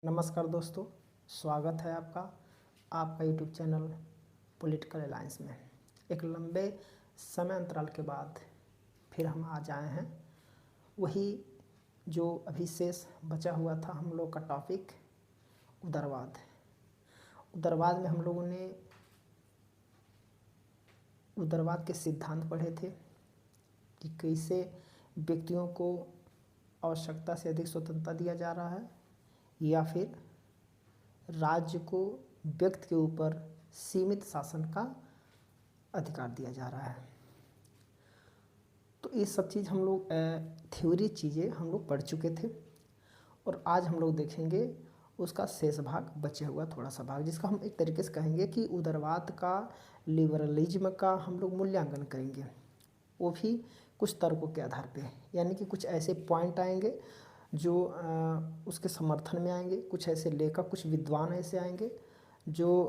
नमस्कार दोस्तों, स्वागत है आपका यूट्यूब चैनल पॉलिटिकल अलायंस में। एक लंबे समय अंतराल के बाद फिर हम आज आए हैं। वही जो अभी शेष बचा हुआ था हम लोग का टॉपिक उदारवाद। उदारवाद में हम लोगों ने उदारवाद के सिद्धांत पढ़े थे कि कैसे व्यक्तियों को आवश्यकता से अधिक स्वतंत्रता दिया जा रहा है या फिर राज्य को व्यक्ति के ऊपर सीमित शासन का अधिकार दिया जा रहा है। तो ये सब चीज़ हम लोग थ्योरी चीज़ें हम लोग पढ़ चुके थे और आज हम लोग देखेंगे उसका शेष भाग, बचे हुआ थोड़ा सा भाग, जिसका हम एक तरीके से कहेंगे कि उदारवाद का, लिबरलिज्म का हम लोग मूल्यांकन करेंगे। वो भी कुछ तर्कों के आधार पे, यानी कि कुछ ऐसे पॉइंट आएंगे जो उसके समर्थन में आएंगे, कुछ ऐसे लेखक, कुछ विद्वान ऐसे आएंगे जो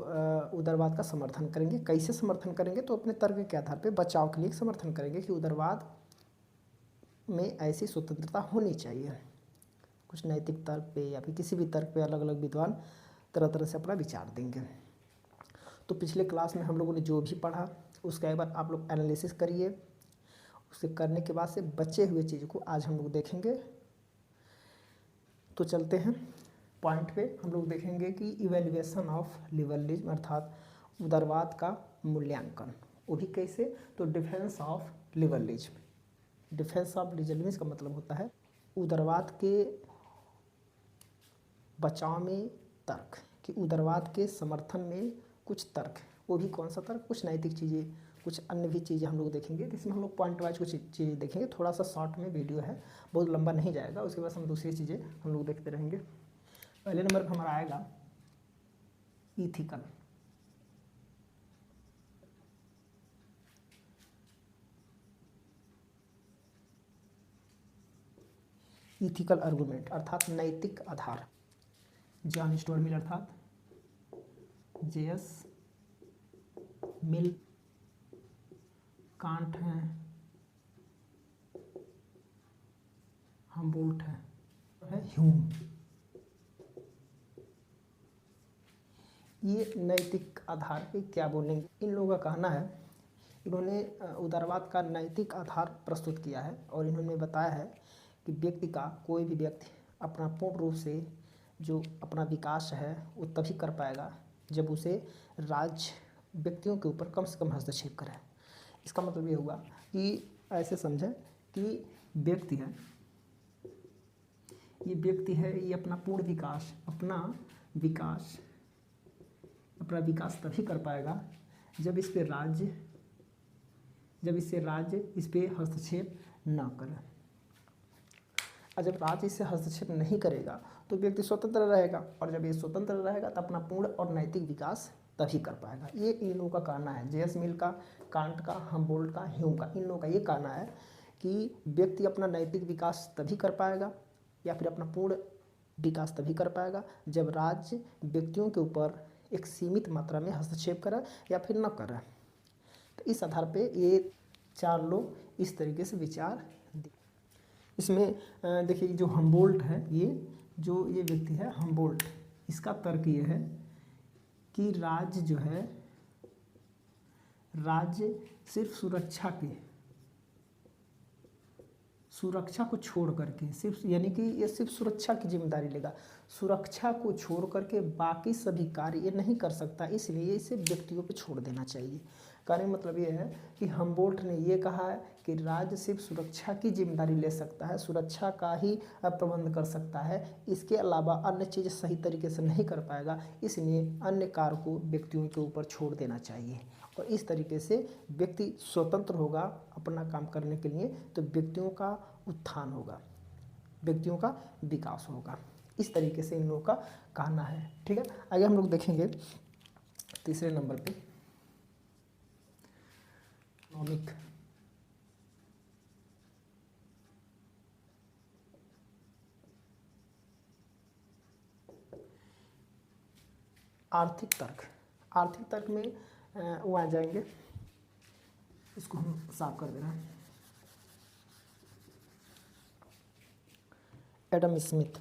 उदारवाद का समर्थन करेंगे। कैसे समर्थन करेंगे? तो अपने तर्क के आधार पे बचाव के लिए समर्थन करेंगे कि उदारवाद में ऐसी स्वतंत्रता होनी चाहिए। कुछ नैतिक तर्क पे या फिर किसी भी तर्क पे अलग अलग विद्वान तरह तरह से अपना विचार देंगे। तो पिछले क्लास में हम लोगों ने जो भी पढ़ा उसका एक बार आप लोग एनालिसिस करिए। उसे करने के बाद से बचे हुए चीज़ों को आज हम लोग देखेंगे। तो चलते हैं पॉइंट पे। हम लोग देखेंगे कि इवैल्यूएशन ऑफ लिबरलिज्म अर्थात उदारवाद का मूल्यांकन। वो भी कैसे? तो defence of liberalism. Defence of liberalism का मतलब होता है उदारवाद के बचाव में तर्क, कि उदारवाद के समर्थन में कुछ तर्क। वो भी कौन सा तर्क? कुछ नैतिक चीज़ें, कुछ अन्य भी चीज़ें हम लोग देखेंगे। इसमें हम लोग पॉइंट वाइज कुछ चीज़ें देखेंगे। थोड़ा सा शॉर्ट में वीडियो है, बहुत लंबा नहीं जाएगा। उसके बाद हम दूसरी चीज़ें हम लोग देखते रहेंगे। पहले नंबर पर हमारा आएगा इथिकल। इथिकल आर्गुमेंट अर्थात नैतिक आधार। जॉन स्टुअर्ट मिल अर्थात जेएस मिल, कांट हैं, हमबोल्ट है ह्यूम। ये नैतिक आधार पे क्या बोलेंगे? इन लोगों का कहना है, इन्होंने उदारवाद का नैतिक आधार प्रस्तुत किया है और इन्होंने बताया है कि व्यक्ति का, कोई भी व्यक्ति अपना पूर्ण रूप से जो अपना विकास है वो तभी कर पाएगा जब उसे राज्य व्यक्तियों के ऊपर कम से कम हस्तक्षेप करे। इसका मतलब ये हुआ कि ऐसे समझें कि व्यक्ति है, ये व्यक्ति है, ये अपना पूर्ण विकास, अपना विकास तभी कर पाएगा जब इस पे राज्य इस पे हस्तक्षेप ना करे। और जब राज्य इससे हस्तक्षेप नहीं करेगा तो व्यक्ति स्वतंत्र रहेगा, और जब ये स्वतंत्र रहेगा तो अपना पूर्ण और नैतिक विकास तभी कर पाएगा। ये इन लोगों का कहना है, जेएस मिल का, कांट का, हमबोल्ट का, ह्यूम का। इन लोगों का ये कहना है कि व्यक्ति अपना नैतिक विकास तभी कर पाएगा या फिर अपना पूर्ण विकास तभी कर पाएगा जब राज्य व्यक्तियों के ऊपर एक सीमित मात्रा में हस्तक्षेप करे या फिर न करे। तो इस आधार पे ये चार लोग इस तरीके से विचार। इसमें देखिए जो हमबोल्ट है, ये व्यक्ति है हमबोल्ट, इसका तर्क ये है कि राज्य जो है, राज्य सिर्फ सुरक्षा को छोड़ करके सिर्फ, यानी कि ये सिर्फ सुरक्षा की जिम्मेदारी लेगा। सुरक्षा को छोड़ करके बाकी सभी कार्य ये नहीं कर सकता, इसलिए इसे व्यक्तियों पे छोड़ देना चाहिए। कहने का मतलब ये है कि हमबोल्ट ने ये कहा है कि राज्य सिर्फ सुरक्षा की जिम्मेदारी ले सकता है, सुरक्षा का ही प्रबंध कर सकता है, इसके अलावा अन्य चीज़ सही तरीके से नहीं कर पाएगा, इसलिए अन्य कार्य को व्यक्तियों के ऊपर छोड़ देना चाहिए। और इस तरीके से व्यक्ति स्वतंत्र होगा अपना काम करने के लिए, तो व्यक्तियों का उत्थान होगा, व्यक्तियों का विकास होगा। इस तरीके से इन लोगों का कहना है। ठीक है, आगे हम लोग देखेंगे तीसरे नंबर पे इकोनॉमिक। आर्थिक तर्क में वो आ जाएंगे, इसको हम साफ कर दे रहे हैं। एडम स्मिथ,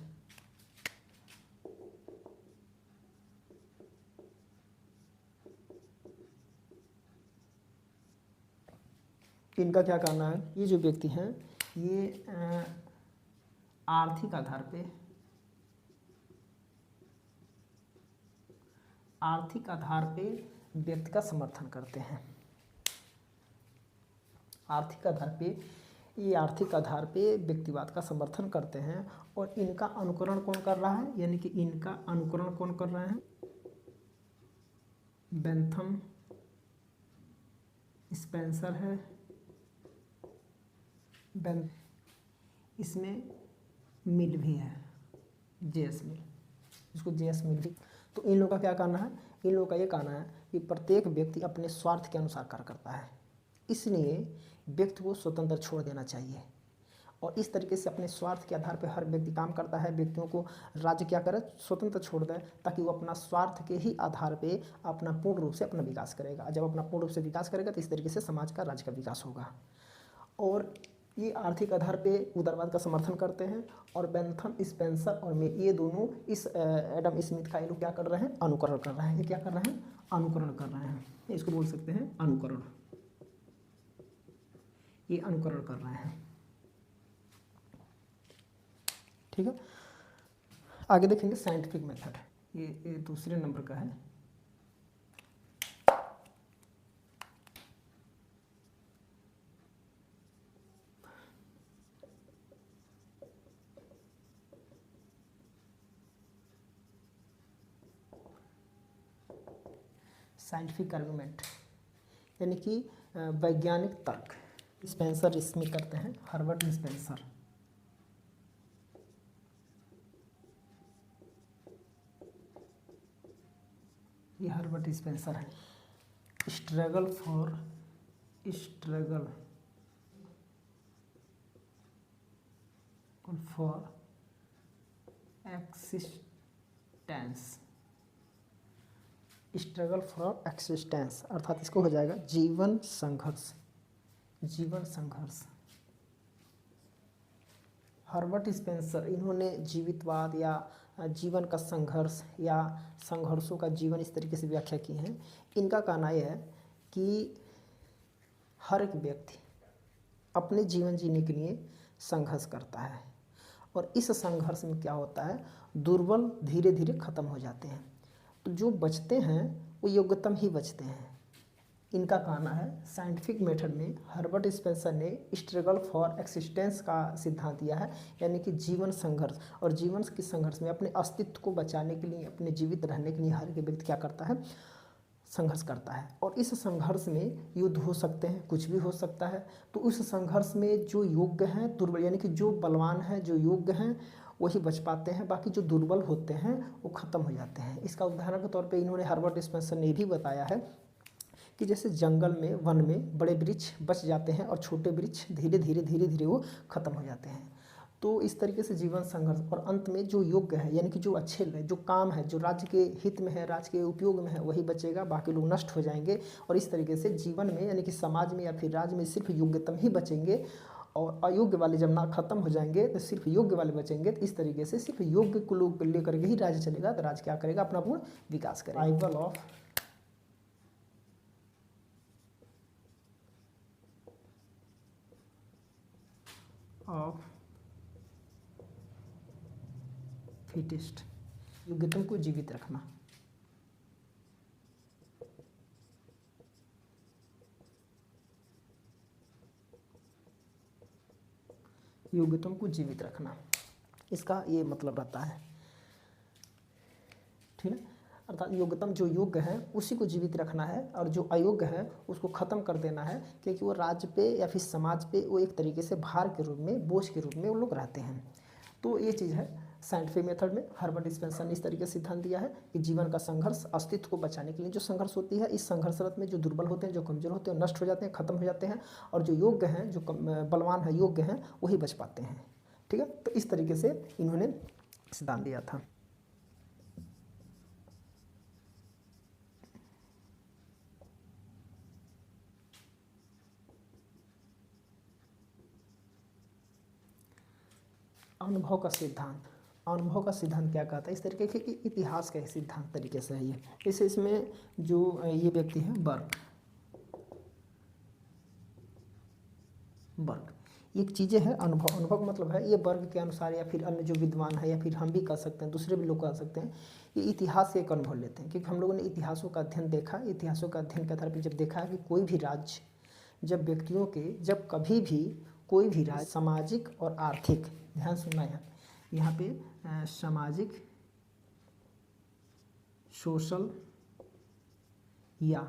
इनका क्या कहना है, ये जो व्यक्ति हैं ये आर्थिक आधार पे व्यक्ति का समर्थन करते हैं। आर्थिक आधार पे व्यक्तिवाद का समर्थन करते हैं। और इनका अनुकरण कौन कर रहा है, यानी कि इनका अनुकरण कौन कर रहे हैं, बेंथम स्पेंसर है, इसमें मिल भी है, जेएस मिल, इसको जेएस मिल भी। तो इन लोगों का क्या कहना है, इन लोगों का ये कहना है कि प्रत्येक व्यक्ति अपने स्वार्थ के अनुसार कार्य करता है, इसलिए व्यक्ति को स्वतंत्र छोड़ देना चाहिए। और इस तरीके से अपने स्वार्थ के आधार पर हर व्यक्ति काम करता है। व्यक्तियों को राज्य क्या करे, स्वतंत्र छोड़ दे, ताकि वो अपना स्वार्थ के ही आधार पे अपना पूर्ण रूप से अपना विकास करेगा। जब अपना पूर्ण रूप से विकास करेगा तो इस तरीके से समाज का, राज्य का विकास होगा। और ये आर्थिक आधार पे उदारवाद का समर्थन करते हैं। और बेंथम स्पेंसर और ये दोनों इस एडम स्मिथ का ये लोग क्या कर रहे हैं, अनुकरण कर रहे हैं। ये क्या कर रहे हैं, अनुकरण कर रहे हैं, इसको बोल सकते हैं अनुकरण, ये अनुकरण कर रहे हैं। ठीक है, आगे देखेंगे साइंटिफिक मेथड, ये दूसरे नंबर का है। साइंटिफिक आर्गूमेंट यानी कि वैज्ञानिक तर्क। स्पेंसर इसमें करते हैं, हर्बर्ट स्पेंसर। ये हर्बर्ट स्पेंसर है। Struggle for existence, struggle for existence अर्थात इसको हो जाएगा जीवन संघर्ष। हर्बर्ट स्पेंसर, इन्होंने जीवितवाद या जीवन का संघर्ष या संघर्षों का जीवन इस तरीके से व्याख्या की है। इनका कहना यह है कि हर एक व्यक्ति अपने जीवन जीने के लिए संघर्ष करता है, और इस संघर्ष में क्या होता है, दुर्बल धीरे धीरे खत्म हो जाते हैं, तो जो बचते हैं वो योग्यतम ही बचते हैं। इनका कहना है साइंटिफिक मेथड में हर्बर्ट स्पेंसर ने स्ट्रगल फॉर एक्सिस्टेंस का सिद्धांत दिया है, यानी कि जीवन संघर्ष। और जीवन के संघर्ष में अपने अस्तित्व को बचाने के लिए, अपने जीवित रहने के लिए हर एक व्यक्ति क्या करता है, संघर्ष करता है। और इस संघर्ष में युद्ध हो सकते हैं, कुछ भी हो सकता है। तो उस संघर्ष में जो योग्य हैं, दुर्बल यानी कि जो बलवान हैं, जो योग्य हैं वही बच पाते हैं, बाकी जो दुर्बल होते हैं वो ख़त्म हो जाते हैं। इसका उदाहरण के तौर पे इन्होंने हर्बर्ट स्पेंसर ने भी बताया है कि जैसे जंगल में, वन में बड़े वृक्ष बच जाते हैं और छोटे वृक्ष धीरे धीरे वो ख़त्म हो जाते हैं। तो इस तरीके से जीवन संघर्ष, और अंत में जो योग्य है यानी कि जो अच्छे, जो काम है, जो राज्य के हित में है, राज्य के उपयोग में है, वही बचेगा, बाकी लोग नष्ट हो जाएंगे। और इस तरीके से जीवन में यानी कि समाज में या फिर राज्य में सिर्फ योग्यतम ही बचेंगे, और अयोग्य वाले जब ना खत्म हो जाएंगे तो सिर्फ योग्य वाले बचेंगे। तो इस तरीके से सिर्फ योग्य को लोग लेकर के ही राज्य चलेगा, तो राज्य क्या करेगा, अपना पूर्ण विकास करेगा। सर्वाइवल ऑफ फिटेस्ट, योग्यतम को जीवित रखना। योग्यतम को जीवित रखना, इसका ये मतलब रहता है। ठीक है, अर्थात योग्यतम, जो योग्य है उसी को जीवित रखना है, और जो अयोग्य है उसको ख़त्म कर देना है, क्योंकि वो राज्य पे या फिर समाज पे वो एक तरीके से भार के रूप में, बोझ के रूप में वो लोग रहते हैं। तो ये चीज़ है साइंटिफिक मेथड में। हर्बर्ट स्पेंसर ने इस तरीके से सिद्धांत दिया है कि जीवन का संघर्ष, अस्तित्व को बचाने के लिए जो संघर्ष होती है, इस संघर्षरत में जो दुर्बल होते हैं, जो कमजोर होते हैं, नष्ट हो जाते हैं, खत्म हो जाते हैं, और जो योग्य हैं, जो बलवान है, योग्य हैं, वही बच पाते हैं। ठीक है, तो इस तरीके से इन्होंने सिद्धांत दिया था। अनुभव का सिद्धांत, अनुभव का सिद्धांत क्या कहता है, इस तरीके के इतिहास का सिद्धांत तरीके से है ये। इसे इसमें जो ये व्यक्ति है बर्क, वर्ग। एक चीज़ें है अनुभव, अनुभव मतलब है ये वर्ग के अनुसार या फिर अन्य जो विद्वान है या फिर हम भी कर सकते हैं, दूसरे भी लोग कर सकते हैं, ये इतिहास से एक अनुभव लेते हैं। क्योंकि हम लोगों ने इतिहासों का अध्ययन देखा, इतिहासों का अध्ययन के आधार पर जब देखा है कि कोई भी राज्य जब व्यक्तियों के जब कभी भी कोई भी राज्य सामाजिक और आर्थिक, ध्यान सुनना है यहाँ पे सामाजिक, सोशल या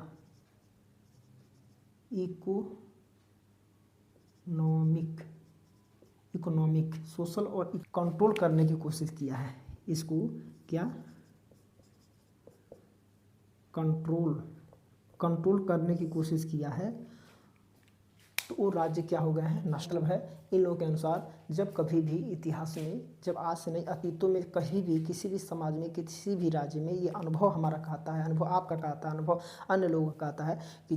इकोनॉमिक सोशल और कंट्रोल करने की कोशिश किया है, इसको क्या कंट्रोल करने की कोशिश किया है, तो वो राज्य क्या हो गए हैं, नष्ट है। इन लोगों के अनुसार जब कभी भी इतिहास में, जब आज से नहीं अतीतों में कहीं भी किसी भी समाज में किसी भी राज्य में ये अनुभव हमारा कहता है, अनुभव आपका कहता है, अनुभव अन्य लोगों का कहता है कि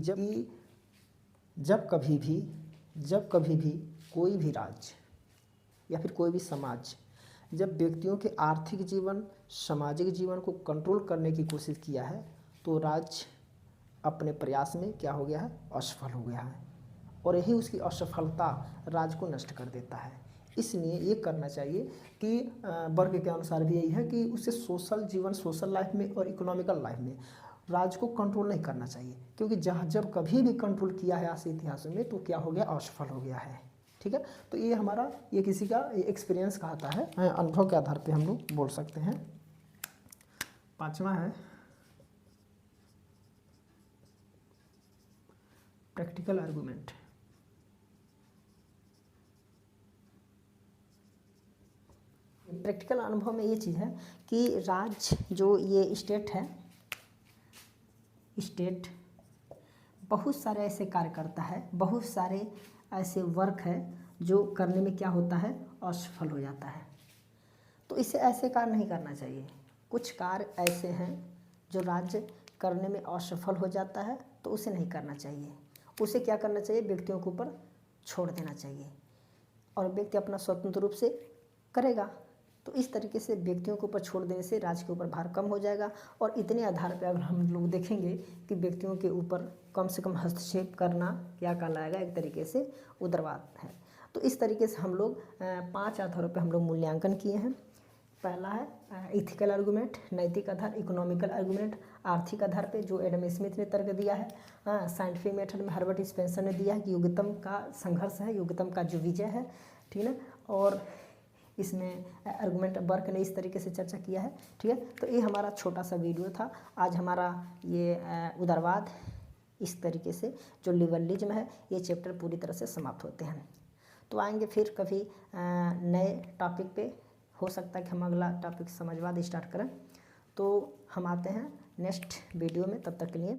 जब कभी भी कोई भी राज्य या फिर कोई भी समाज जब व्यक्तियों के आर्थिक जीवन, सामाजिक जीवन को कंट्रोल करने की कोशिश किया है, तो राज्य अपने प्रयास में क्या हो गया है, असफल हो गया है। और यही उसकी असफलता राज्य को नष्ट कर देता है। इसलिए ये करना चाहिए कि वर्ग के अनुसार भी यही है कि उसे सोशल जीवन, सोशल लाइफ में और इकोनॉमिकल लाइफ में राज्य को कंट्रोल नहीं करना चाहिए। क्योंकि जब कभी भी कंट्रोल किया है आज इतिहास में तो क्या हो गया, असफल हो गया है। ठीक है, तो ये हमारा ये किसी का एक्सपीरियंस कहता है, अनुभव के आधार पे हम लोग बोल सकते हैं। पांचवा है प्रैक्टिकल आर्गूमेंट। प्रैक्टिकल अनुभव में ये चीज़ है कि राज्य जो ये स्टेट है, स्टेट बहुत सारे ऐसे कार्य करता है, बहुत सारे ऐसे वर्क है जो करने में क्या होता है, असफल हो जाता है। तो इसे ऐसे कार्य नहीं करना चाहिए। कुछ कार्य ऐसे हैं जो राज्य करने में असफल हो जाता है, तो उसे नहीं करना चाहिए। उसे क्या करना चाहिए, व्यक्तियों के ऊपर छोड़ देना चाहिए और व्यक्ति अपना स्वतंत्र रूप से करेगा। तो इस तरीके से व्यक्तियों के ऊपर छोड़ देने से राज्य के ऊपर भार कम हो जाएगा। और इतने आधार पर अगर हम लोग देखेंगे कि व्यक्तियों के ऊपर कम से कम हस्तक्षेप करना क्या कहलाएगा, एक तरीके से उदारवाद है। तो इस तरीके से हम लोग 5 आधारों पर हम लोग मूल्यांकन किए हैं। पहला है इथिकल आर्गूमेंट, नैतिक आधार, इकोनॉमिकल आर्गूमेंट, आर्थिक आधार पे जो एडम स्मिथ ने तर्क दिया है, साइंटिफिक मेथड में हर्बर्ट स्पेंसर ने दिया है कि योग्यतम का संघर्ष है, योग्यतम का जो विजय है, ठीक है। और इसमें आर्गूमेंट वर्क ने इस तरीके से चर्चा किया है, ठीक है। तो ये हमारा छोटा सा वीडियो था। आज हमारा ये उदारवाद इस तरीके से जो लिबरलिज्म है, ये चैप्टर पूरी तरह से समाप्त होते हैं। तो आएंगे फिर कभी नए टॉपिक पे, हो सकता है कि हम अगला टॉपिक समाजवाद स्टार्ट करें। तो हम आते हैं नेक्स्ट वीडियो में, तब तक के लिए